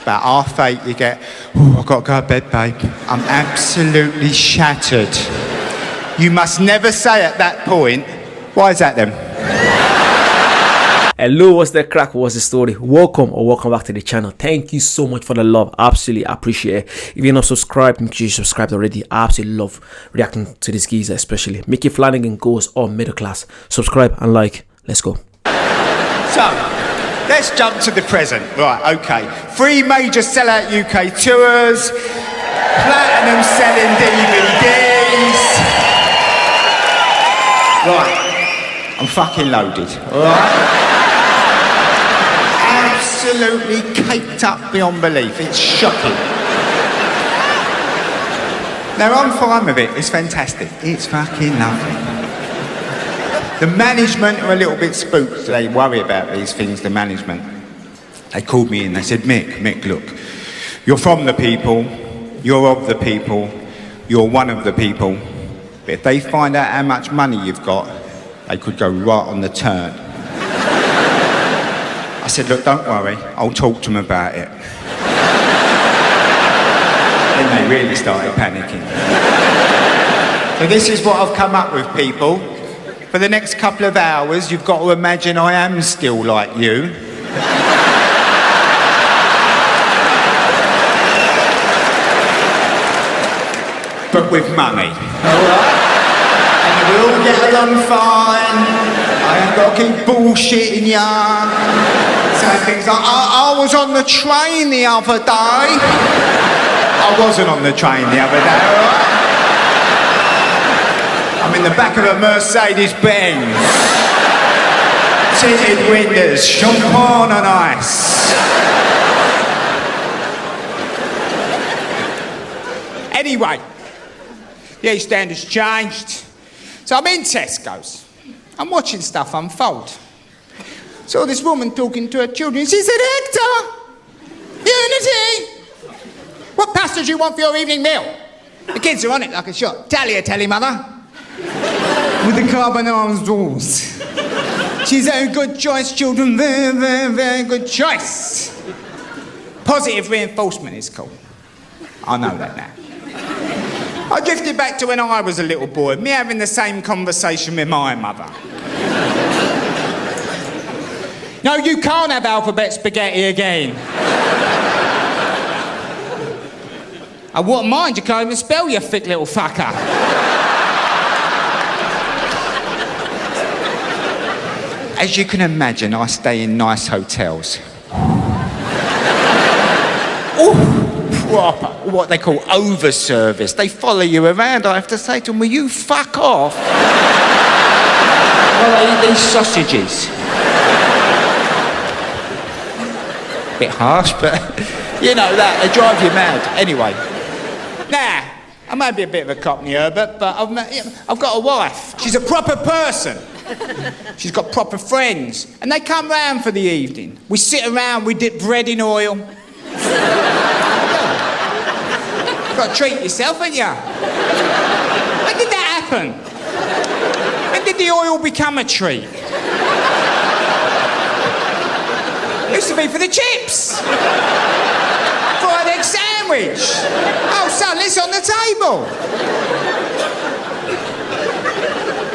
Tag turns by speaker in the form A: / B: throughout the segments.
A: About 8:30 you get, oh, I've got to go to bed, babe. I'm absolutely shattered. You must never say at that point, why is that then?
B: Hello, what's the crack? What's the story? Welcome back to the channel. Thank you so much for the love. Absolutely appreciate it. If you're not subscribed, make sure you subscribed already. I absolutely love reacting to this geezer, especially Micky Flanagan goes on middle class. Subscribe and like. Let's go.
A: So, let's jump to the present. Right, okay. 3 major sellout UK tours, platinum selling DVDs. Right, I'm fucking loaded. Alright? Absolutely caked up beyond belief. It's shocking. Now, I'm fine with it. It's fantastic. It's fucking lovely. The management are a little bit spooked. They worry about these things, the management. They called me in, they said, Mick, look, you're from the people, you're of the people, you're one of the people. But if they find out how much money you've got, they could go right on the turn. I said, look, don't worry, I'll talk to them about it. Then they really started panicking. So this is what I've come up with, people. For the next couple of hours, you've got to imagine I am still like you. But with money. Alright? And we all get along fine. I ain't got to keep bullshitting ya. Saying things like, I was on the train the other day. I wasn't on the train the other day, alright? I'm in the back of a Mercedes-Benz. Tinted windows, champagne on ice. Anyway, the EastEnders changed. So I'm in Tesco's. I'm watching stuff unfold. Saw this woman talking to her children. She said, Hector, Unity, what pasta do you want for your evening meal? The kids are on it like a shot. Telly, mother. With the carbonara sauce. She's a good choice, children. Very, very, very good choice. Positive reinforcement is called. I know that now. I drifted back to when I was a little boy, me having the same conversation with my mother. No, you can't have alphabet spaghetti again. I wouldn't mind, you can't even spell, you thick little fucker. As you can imagine, I stay in nice hotels. Ooh, proper, what they call over-service. They follow you around. I have to say to them, will you fuck off? Well, I eat these sausages. Bit harsh, but you know that, they drive you mad. Anyway, now, I may be a bit of a cockney Herbert, but I've got a wife. She's a proper person. She's got proper friends, and they come round for the evening. We sit around, we dip bread in oil. You've got to treat yourself, haven't you? When did that happen? When did the oil become a treat? It used to be for the chips. Fried egg sandwich. Oh, son, it's on the table.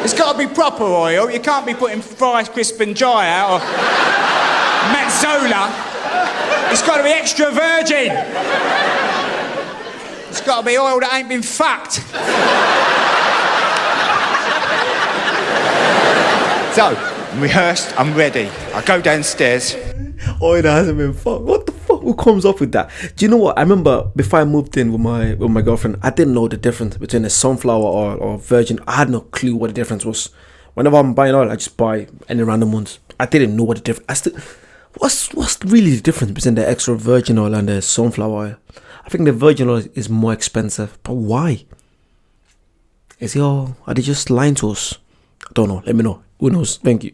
A: It's got to be proper oil. You can't be putting fries crisp and dry out or Mazzola. It's got to be extra virgin. It's got to be oil that ain't been fucked. So, I'm rehearsed, I'm ready. I go downstairs.
B: Oil that hasn't been fucked. What the fuck? Who comes up with that? Do you know what? I remember before I moved in with my girlfriend, I didn't know the difference between a sunflower or virgin. I had no clue what the difference was. Whenever I'm buying oil, I just buy any random ones. I didn't know what the difference. What's really the difference between the extra virgin oil and the sunflower oil? I think the virgin oil is more expensive, but why? Are they just lying to us? I don't know. Let me know. Who knows? Thank you.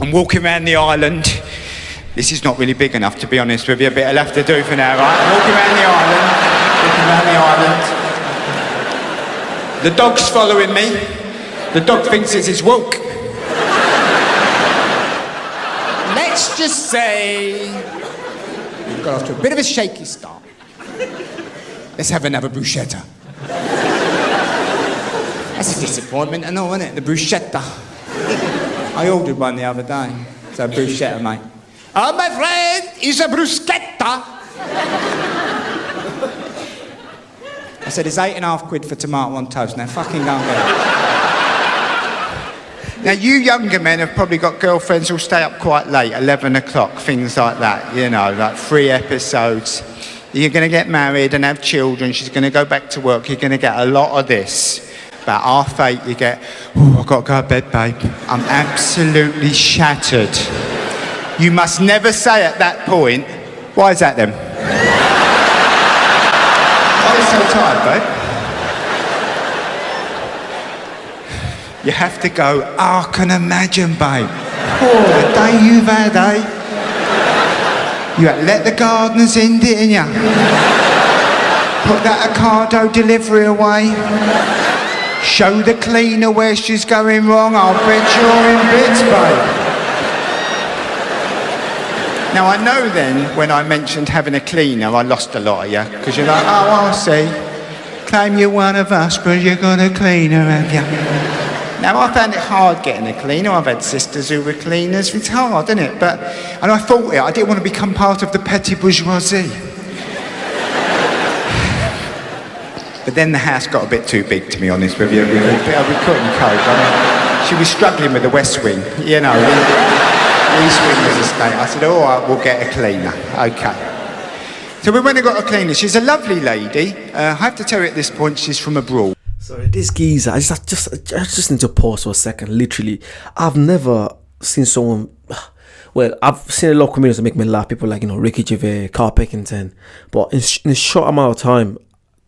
A: I'm walking around the island. This is not really big enough, to be honest with you, but it'll have to do for now, right? I'm walking around the island. The dog's following me. The dog thinks it's his walk. Let's just say Got off to a bit of a shaky start. Let's have another bruschetta. That's a disappointment, I know, isn't it? The bruschetta. I ordered one the other day. It's a bruschetta, mate. Oh, my friend, it's a bruschetta. I said, it's £8.50 for tomato on toast. Now, fucking go and get it. Now, you younger men have probably got girlfriends who'll stay up quite late, 11 o'clock, things like that, you know, like 3 episodes. You're going to get married and have children. She's going to go back to work. You're going to get a lot of this. About 8:30, you get, oh, I've got to go to bed, babe. I'm absolutely shattered. You must never say at that point, why is that then? Why are you so tired, babe? You have to go, oh, I can imagine, babe. Oh, the day you've had, eh? You had to let the gardeners in, didn't you? Put that Ocado delivery away. Show the cleaner where she's going wrong. I'll bet you're in bits, babe. Now, I know then, when I mentioned having a cleaner, I lost a lot of you. Because you're like, oh, I see. Claim you're one of us, but you got a cleaner, have you? Now, I found it hard getting a cleaner. I've had sisters who were cleaners. It's hard, isn't it? And I thought I didn't want to become part of the petty bourgeoisie. But then the house got a bit too big, to be honest with you. We couldn't cope. I mean, she was struggling with the West Wing, you know. The East Wing was a state. I said, all right, we'll get a cleaner. OK. So we went and got a cleaner. She's a lovely lady. I have to tell you at this point, she's from abroad.
B: Sorry, this geezer, I just need to pause for a second, literally. I've never seen someone... Well, I've seen a lot of comedians that make me laugh. People like, you know, Ricky Gervais, Carl Pilkington. But in a short amount of time,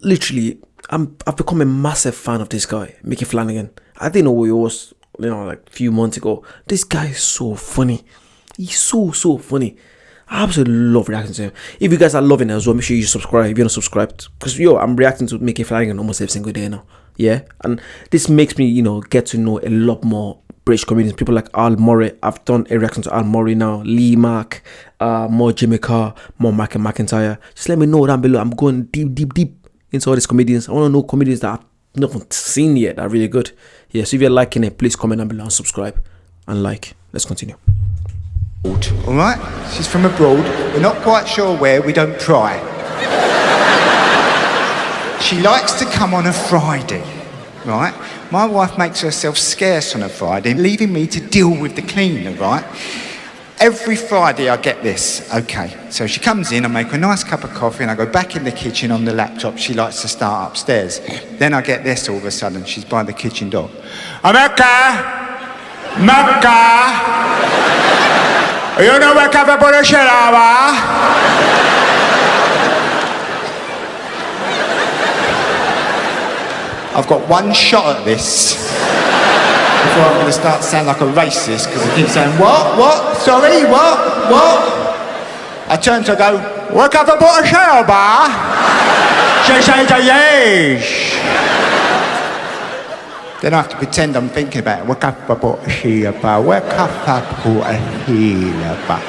B: literally... I've become a massive fan of this guy, Micky Flanagan. I didn't know who he was, you know, like a few months ago. This guy is so funny. He's so funny. I absolutely love reacting to him. If you guys are loving it as well, make sure you subscribe if you're not subscribed. Because, I'm reacting to Micky Flanagan almost every single day now. Yeah? And this makes me, you know, get to know a lot more British comedians. People like Al Murray. I've done a reaction to Al Murray now. Lee Mack, more Jimmy Carr, more Michael McIntyre. Just let me know down below. I'm going deep into all these comedians. I want to know comedians that I've not seen yet that are really good. Yeah, so if you're liking it, please comment down below and subscribe and like. Let's continue.
A: All right? She's from abroad. We're not quite sure where. We don't pry. She likes to come on a Friday, right? My wife makes herself scarce on a Friday, leaving me to deal with the cleaner, right? Every Friday I get this. Okay, so she comes in, I make her a nice cup of coffee and I go back in the kitchen on the laptop. She likes to start upstairs. Then I get this all of a sudden. She's by the kitchen door. Mecca! You know where cafe por el shelava? I've got one shot at this before I'm going to start to sound like a racist because I keep saying, what, sorry, what? I turn to her and go, work up a bottle of shell bar? She says, yes. Then I have to pretend I'm thinking about it. Work up a bottle of shell bar, work up a bottle of shell bar.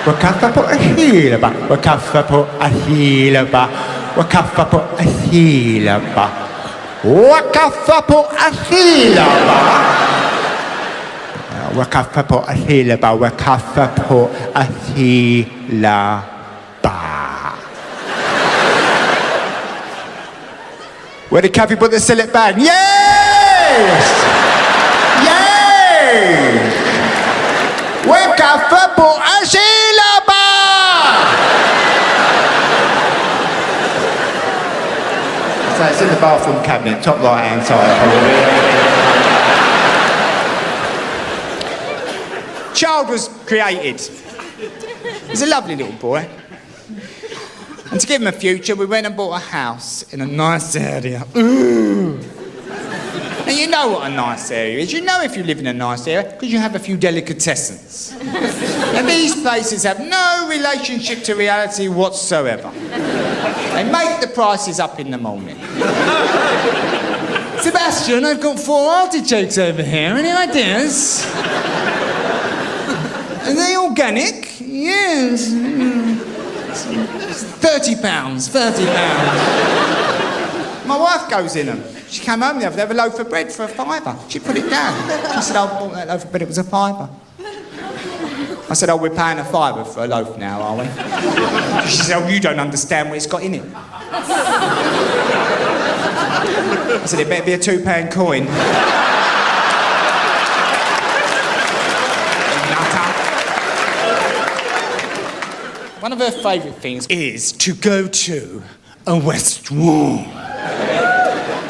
A: Work up a bottle of shell bar, work up a bottle of shell bar, work up a bottle of shell bar. Wakafapo ahilaba. Wakafapo ahilaba. Wakafapo ahilaba. Where the cafe put the select bag? Yes! Yay! Wakafapo ahilaba. So it's in the bathroom cabinet, top right hand side probably. Child was created. He's a lovely little boy. And to give him a future, we went and bought a house in a nice area. Ooh. And you know what a nice area is. You know if you live in a nice area, because you have a few delicatessens. And these places have no relationship to reality whatsoever. They make the prices up in the morning. Sebastian, I've got 4 artichokes over here. Any ideas? Are they organic? Yes. £30, £30. My wife goes in them. She came home the other day with a loaf of bread for £5. She put it down. She said, I bought that loaf of bread, it was £5. I said, oh, we're paying £5 for a loaf now, are we? She said, oh, you don't understand what it's got in it. I said, it better be a £2 coin. One of her favourite things is to go to a restaurant.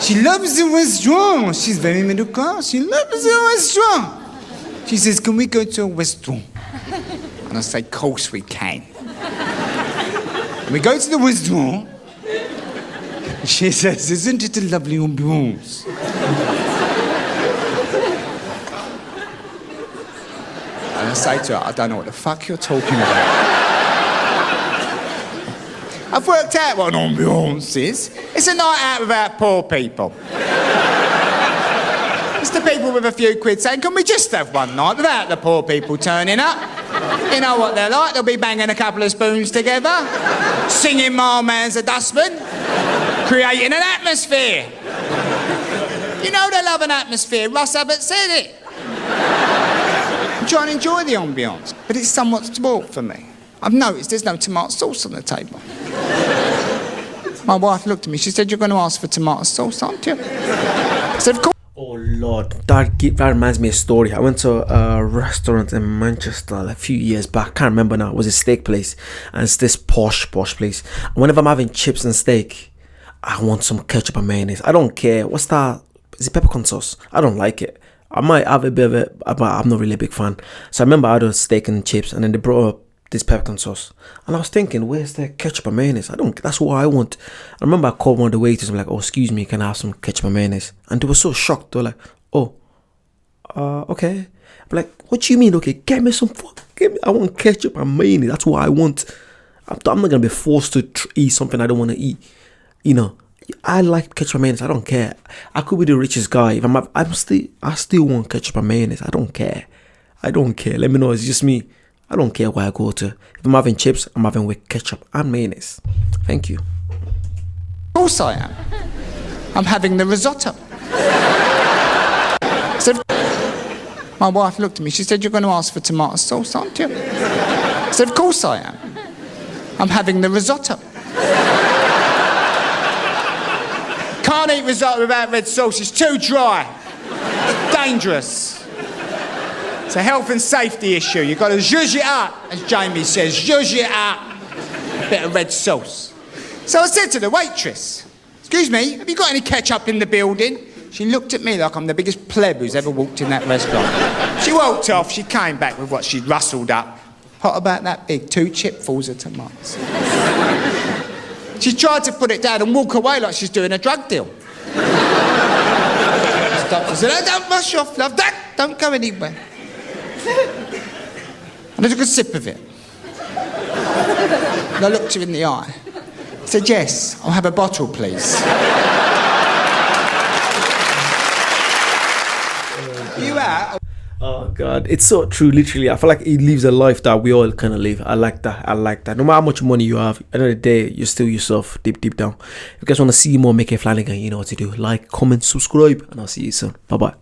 A: She loves the restaurant. She's very middle class. She loves the restaurant. She says, can we go to a restaurant? And I say, of course we can. And we go to the restaurant. She says, isn't it a lovely ambiance? And I say to her, I don't know what the fuck you're talking about. I've worked out what an ambiance is. It's a night out without poor people. It's the people with a few quid saying, can we just have one night without the poor people turning up? You know what they're like, they'll be banging a couple of spoons together, singing My Man's a Dustman, creating an atmosphere. You know they love an atmosphere, Russ Abbott said it. I'm trying to enjoy the ambiance, but it's somewhat spoilt for me. I've noticed there's no tomato sauce on the table. My wife looked at me, she said, you're going to ask for tomato sauce, aren't you? I said, of course.
B: Oh Lord, that reminds me of a story. I went to a restaurant in Manchester a few years back. I can't remember now. It was a steak place, and it's this posh place. And whenever I'm having chips and steak, I want some ketchup and mayonnaise. I don't care. What's that? Is it peppercorn sauce? I don't like it. I might have a bit of it, but I'm not really a big fan. So I remember I had a steak and chips, and then they brought up this peppercorn sauce, and I was thinking, where's the ketchup and mayonnaise? That's what I want. I remember I called one of the waiters. I'm like, oh, excuse me, can I have some ketchup and mayonnaise? And they were so shocked. They were like, oh, okay. I'm like, what do you mean? Okay, get me some I want ketchup and mayonnaise. That's what I want. I'm not gonna be forced to eat something I don't want to eat. You know, I like ketchup and mayonnaise. I don't care. I could be the richest guy. If I still want ketchup and mayonnaise. I don't care. Let me know. It's just me. I don't care where I go to. If I'm having chips, I'm having with ketchup and mayonnaise. Thank you.
A: Of course I am. I'm having the risotto. So my wife looked at me. She said, you're going to ask for tomato sauce, aren't you? I said, of course I am. I'm having the risotto. Can't eat risotto without red sauce. It's too dry. It's dangerous. It's a health and safety issue. You've got to zhuzh it up, as Jamie says, zhuzh it up. Bit of red sauce. So I said to the waitress, excuse me, have you got any ketchup in the building? She looked at me like I'm the biggest pleb who's ever walked in that restaurant. She walked off, she came back with what she'd rustled up. Pot about that big, 2 chipfuls of tomatoes. She tried to put it down and walk away like she's doing a drug deal. Stopped and said, oh, don't rush off, love, don't go anywhere. And I took a sip of it. And I looked her in the eye. I said, yes, I'll have a bottle, please. You out?
B: Oh God, it's so true. Literally, I feel like it lives a life that we all kind of live. I like that. No matter how much money you have, at the end of the day, you're still yourself deep down. If you guys want to see more Micky Flanagan, you know what to do. Like, comment, subscribe, and I'll see you soon. Bye bye.